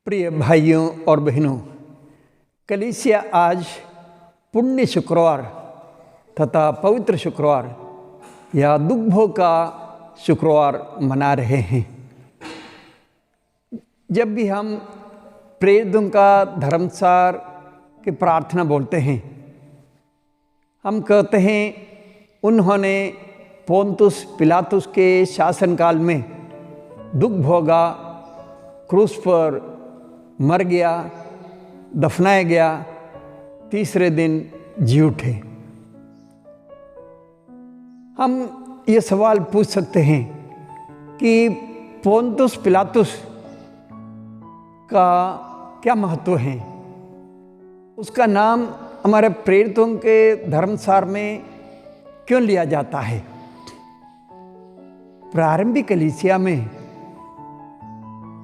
प्रिय भाइयों और बहनों, कलीसिया आज पुण्य शुक्रवार तथा पवित्र शुक्रवार या दुख भोग का शुक्रवार मना रहे हैं। जब भी हम प्रेरितों का धर्मसार की प्रार्थना बोलते हैं, हम कहते हैं उन्होंने पोंतुस पिलातुस के शासनकाल में दुख भोगा, क्रूस पर मर गया, दफनाया गया, तीसरे दिन जी उठे। हम ये सवाल पूछ सकते हैं कि पोंतुस पिलातुस का क्या महत्व है। उसका नाम हमारे प्रेरितों के धर्मसार में क्यों लिया जाता है। प्रारंभिक कलीसिया में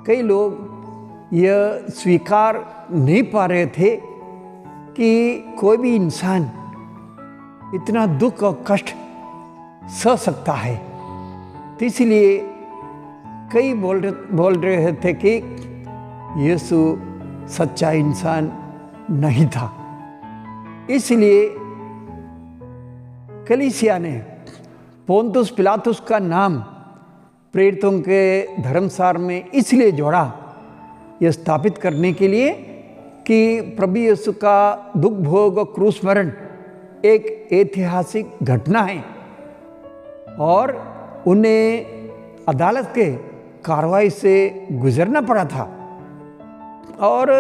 कई लोग यह स्वीकार नहीं पा रहे थे कि कोई भी इंसान इतना दुख और कष्ट सह सकता है, तो इसलिए कई बोल रहे थे कि यीशु सच्चा इंसान नहीं था। इसलिए कलीसिया ने पोंतुस पिलातुस का नाम प्रेरितों के धर्मसार में इसलिए जोड़ा, यह स्थापित करने के लिए कि प्रभु यीशु का दुख भोग और क्रूस मरण एक ऐतिहासिक घटना है और उन्हें अदालत के कार्रवाई से गुजरना पड़ा था। और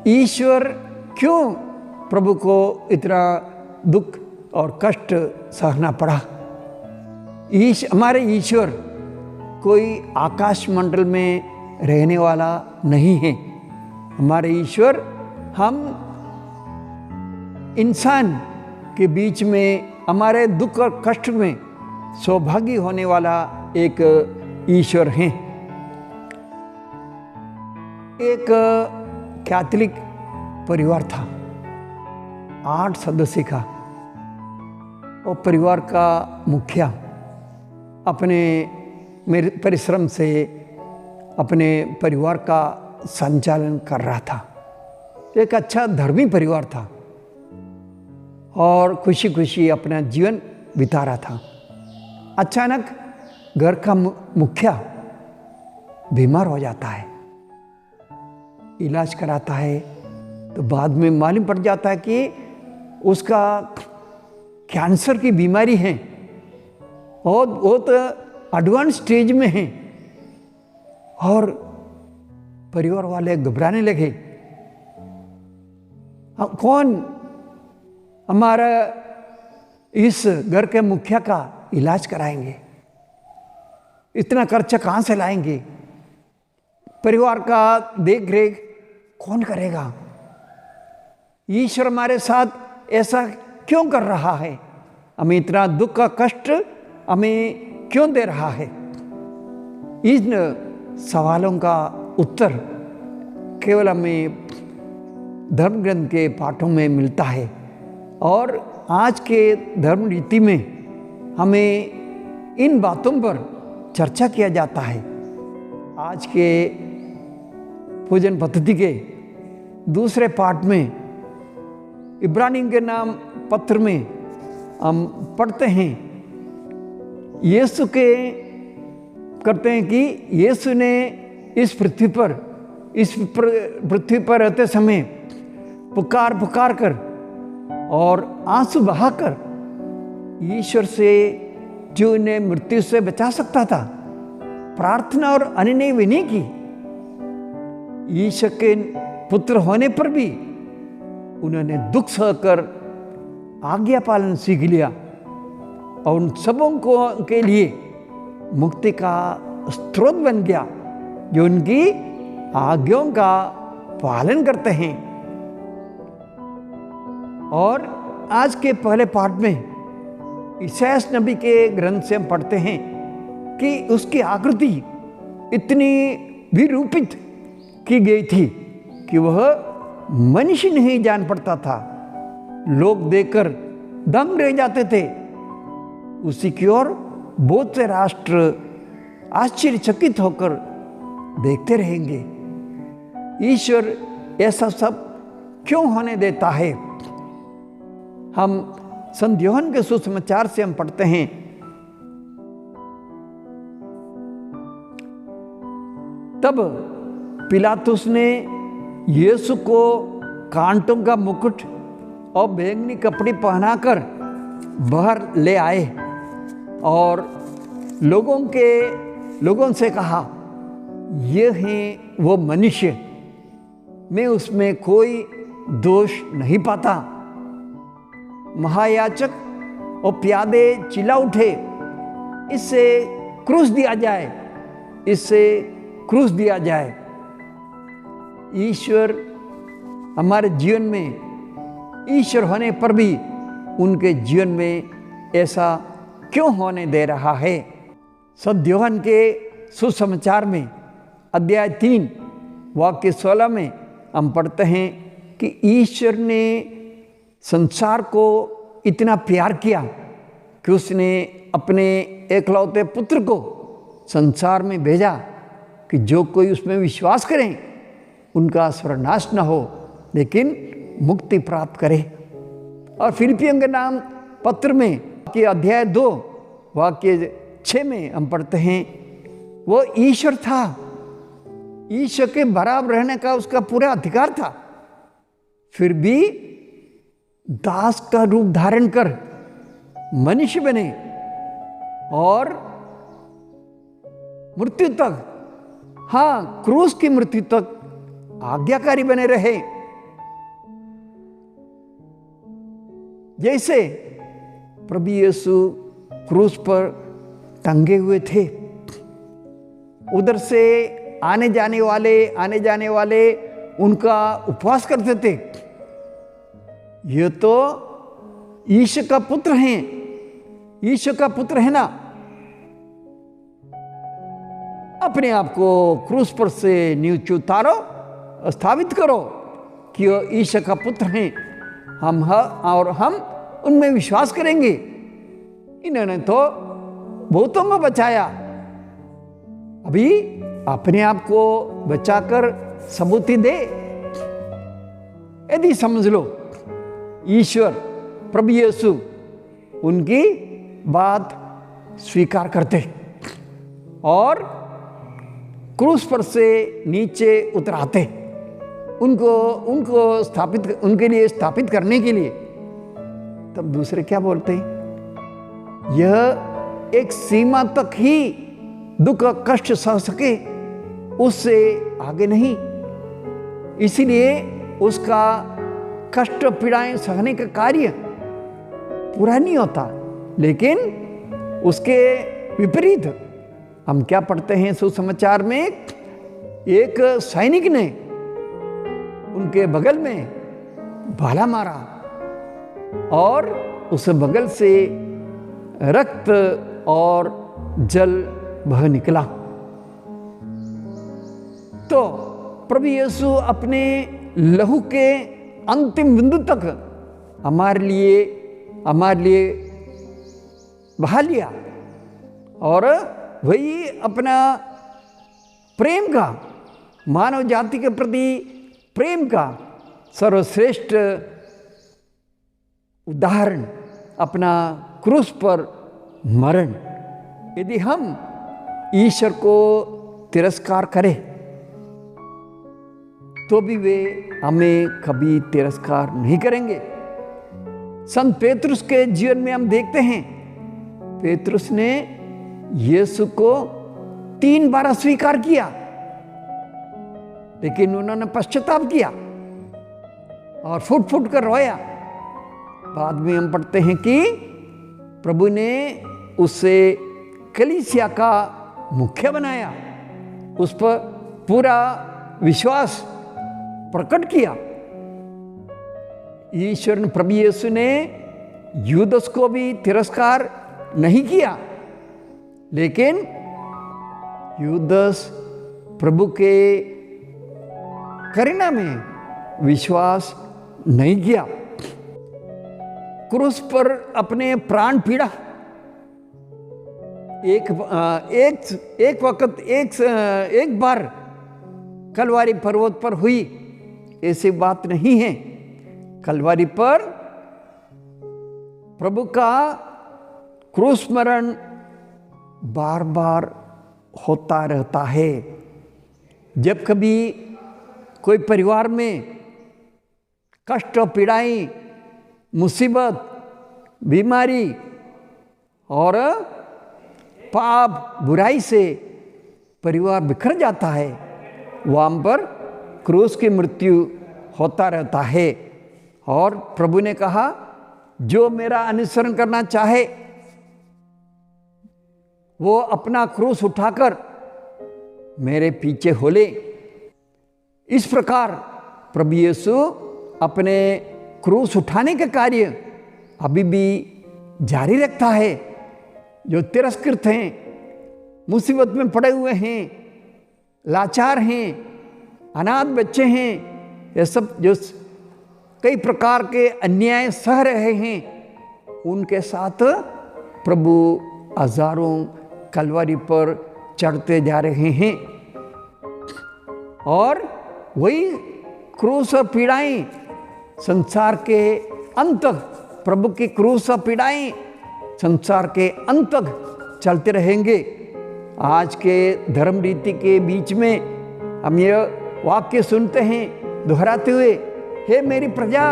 ईश्वर क्यों प्रभु को इतना दुख और कष्ट सहना पड़ा। हमारे ईश्वर कोई आकाश मंडल में रहने वाला नहीं है। हमारे ईश्वर हम इंसान के बीच में हमारे दुख और कष्ट में सौभागी होने वाला एक ईश्वर हैं। एक कैथोलिक परिवार था, 8 सदस्य का, और परिवार का मुखिया अपने परिश्रम से अपने परिवार का संचालन कर रहा था। एक अच्छा धर्मी परिवार था और खुशी खुशी अपना जीवन बिता रहा था। अचानक घर का मुखिया बीमार हो जाता है। इलाज कराता है तो बाद में मालूम पड़ जाता है कि उसका कैंसर की बीमारी है और बहुत एडवांस स्टेज में है। और परिवार वाले घबराने लगे, कौन हमारा इस घर के मुखिया का इलाज कराएंगे, इतना खर्चा कहाँ से लाएंगे, परिवार का देख रेख कौन करेगा, ईश्वर हमारे साथ ऐसा क्यों कर रहा है, हमें इतना दुख का कष्ट हमें क्यों दे रहा है। इन सवालों का उत्तर केवल हमें धर्म ग्रंथ के पाठों में मिलता है और आज के धर्म रीति में हमें इन बातों पर चर्चा किया जाता है। आज के पूजन पद्धति के दूसरे पाठ में इब्रानियों के नाम पत्र में हम पढ़ते हैं, यीशु के करते हैं कि यीशु ने इस पृथ्वी पर रहते समय पुकार कर और आंसू बहाकर ईश्वर से, जो उन्हें मृत्यु से बचा सकता था, प्रार्थना और अनुनय विनय की। ईश्वर के पुत्र होने पर भी उन्होंने दुख सहकर आज्ञा पालन सीख लिया और उन सबों को के लिए मुक्ति का स्रोत बन गया जो उनकी आज्ञाओं का पालन करते हैं। और आज के पहले पाठ में ईसायास नबी के ग्रंथ से हम पढ़ते हैं कि उसकी आकृति इतनी विरूपित की गई थी कि वह मनुष्य नहीं जान पड़ता था। लोग देखकर दंग रह जाते थे। उसी की ओर बहुत से राष्ट्र आश्चर्यचकित होकर देखते रहेंगे। ईश्वर ऐसा सब क्यों होने देता है? हम संत यूहन्ना के सुसमाचार से हम पढ़ते हैं, तब पिलातुस ने यीशु को कांटों का मुकुट और बैंगनी कपड़े पहनाकर बाहर ले आए और लोगों से कहा, ये हैं वो मनुष्य, मैं उसमें कोई दोष नहीं पाता। महायाजक और प्यादे चिल्ला उठे, इससे क्रूस दिया जाए, इससे क्रूस दिया जाए। ईश्वर हमारे जीवन में, ईश्वर होने पर भी उनके जीवन में ऐसा क्यों होने दे रहा है? संत यूहन्ना के सुसमाचार में अध्याय 3 वाक्य 16 में हम पढ़ते हैं कि ईश्वर ने संसार को इतना प्यार किया कि उसने अपने एकलौते पुत्र को संसार में भेजा कि जो कोई उसमें विश्वास करें उनका सर्वनाश न हो लेकिन मुक्ति प्राप्त करे। और फिलिपियों के नाम पत्र में कि अध्याय 2 वाक्य 6 में हम पढ़ते हैं, वो ईश्वर था, ईश्वर के बराबर रहने का उसका पूरा अधिकार था, फिर भी दास का रूप धारण कर मनुष्य बने और मृत्यु तक, हाँ क्रूस की मृत्यु तक आज्ञाकारी बने रहे। जैसे प्रभु यीशु क्रूस पर टंगे हुए थे, उधर से आने जाने वाले उनका उपवास करते थे। ये तो ईश्वर का पुत्र हैं, ईश्वर का पुत्र है ना, अपने आप को क्रूस पर से नीचे उतारो, स्थापित करो कि वो ईश्वर का पुत्र हैं, और हम उनमें विश्वास करेंगे। इन्होंने तो बहुतों को बचाया, अभी अपने आप को बचाकर सबूत दे। यदि समझ लो ईश्वर प्रभु यीशु उनकी बात स्वीकार करते और क्रूस पर से नीचे उतराते, उनको स्थापित, उनके लिए स्थापित करने के लिए, तब दूसरे क्या बोलते हैं? यह एक सीमा तक ही दुख कष्ट सह सके, उससे आगे नहीं। इसीलिए उसका कष्ट पीड़ाएं सहने का कार्य पूरा नहीं होता। लेकिन उसके विपरीत हम क्या पढ़ते हैं सुसमाचार में? एक सैनिक ने उनके बगल में भाला मारा और उस बगल से रक्त और जल बह निकला। तो प्रभु यीशु अपने लहू के अंतिम बिंदु तक हमारे लिए बहा लिया और वही अपना प्रेम का, मानव जाति के प्रति प्रेम का सर्वश्रेष्ठ उदाहरण, अपना क्रूस पर मरण। यदि हम ईश्वर को तिरस्कार करें तो भी वे हमें कभी तिरस्कार नहीं करेंगे। संत पेतरुस के जीवन में हम देखते हैं, पेतरुस ने यीशु को 3 बार अस्वीकार किया, लेकिन उन्होंने पश्चाताप किया और फुट फुट कर रोया। बाद में हम पढ़ते हैं कि प्रभु ने उसे कलीसिया का मुख्य बनाया, उस पर पूरा विश्वास प्रकट किया। ईश्वर ने, प्रभु यीशु ने यूदस को भी तिरस्कार नहीं किया, लेकिन यूदस प्रभु के करुणा में विश्वास नहीं किया। क्रूस पर अपने प्राण पीड़ा, एक बार कलवारी पर्वत पर हुई, ऐसी बात नहीं है। कलवारी पर प्रभु का क्रूस मरण बार बार होता रहता है। जब कभी कोई परिवार में कष्ट, पीड़ाई, मुसीबत, बीमारी और पाप, बुराई से परिवार बिखर जाता है, वहाँ पर क्रूस की मृत्यु होता रहता है। और प्रभु ने कहा, जो मेरा अनुसरण करना चाहे वो अपना क्रूस उठाकर मेरे पीछे हो ले। इस प्रकार प्रभु यीशु अपने क्रूस उठाने का कार्य अभी भी जारी रखता है। जो तिरस्कृत हैं, मुसीबत में पड़े हुए हैं, लाचार हैं, अनाथ बच्चे हैं, ये सब जो कई प्रकार के अन्याय सह रहे हैं, उनके साथ प्रभु हजारों कलवरी पर चढ़ते जा रहे हैं। और वही क्रूस और पीड़ाएं संसार के अंत तक, प्रभु की क्रूस और पीड़ाएं संसार के अंत तक चलते रहेंगे। आज के धर्म रीति के बीच में हम यह वाक्य सुनते हैं दोहराते हुए, हे मेरी प्रजा,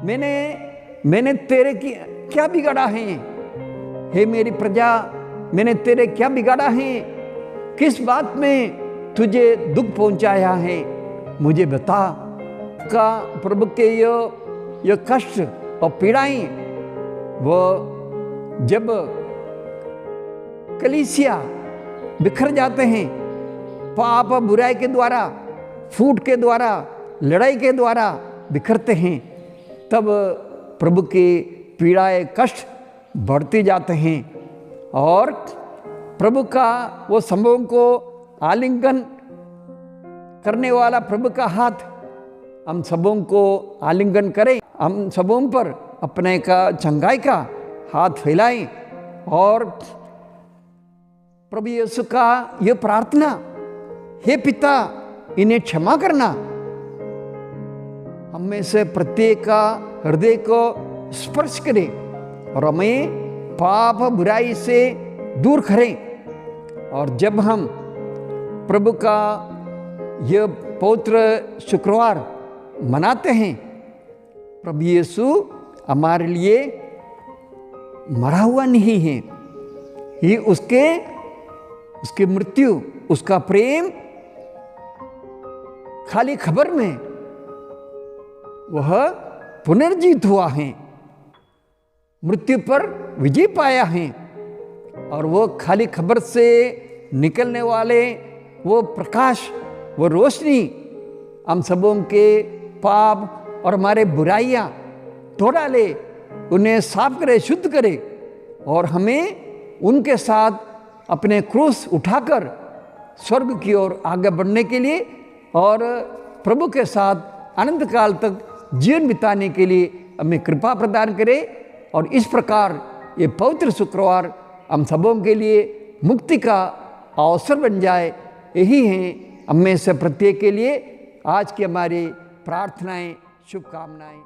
मैंने तेरे क्या बिगाड़ा है? हे मेरी प्रजा, मैंने तेरे क्या बिगाड़ा है? किस बात में तुझे दुख पहुंचाया है? मुझे बता। का प्रभु के ये कष्ट और पीड़ाएं, वो जब कलीसिया बिखर जाते हैं, पाप और बुराई के द्वारा, फूट के द्वारा, लड़ाई के द्वारा बिखरते हैं, तब प्रभु की पीड़ाएं, कष्ट बढ़ते जाते हैं। और प्रभु का वो समूह को आलिंगन करने वाला प्रभु का हाथ हम सबों को आलिंगन करें, हम सबों पर अपने का चंगाई का हाथ फैलाएं। और प्रभु यीशु का ये प्रार्थना, हे पिता, इन्हें क्षमा करना, हम में से प्रत्येक का हृदय को स्पर्श करें और हमें पाप बुराई से दूर करें। और जब हम प्रभु का यह पवित्र शुक्रवार मनाते हैं, प्रभु यीशु हमारे लिए मरा हुआ नहीं है, ये उसकी मृत्यु, उसका प्रेम खाली खबर में वह पुनर्जीवित हुआ है, मृत्यु पर विजय पाया है। और वो खाली खबर से निकलने वाले वो प्रकाश, वो रोशनी हम सबों के पाप और हमारे बुराइयां धो डाले, उन्हें साफ करे, शुद्ध करे और हमें उनके साथ अपने क्रूस उठाकर स्वर्ग की ओर आगे बढ़ने के लिए और प्रभु के साथ अनंत काल तक जीवन बिताने के लिए हमें कृपा प्रदान करे। और इस प्रकार ये पवित्र शुक्रवार हम सबों के लिए मुक्ति का अवसर बन जाए, यही है हम में से प्रत्येक के लिए आज की हमारी प्रार्थनाएं, शुभकामनाएं।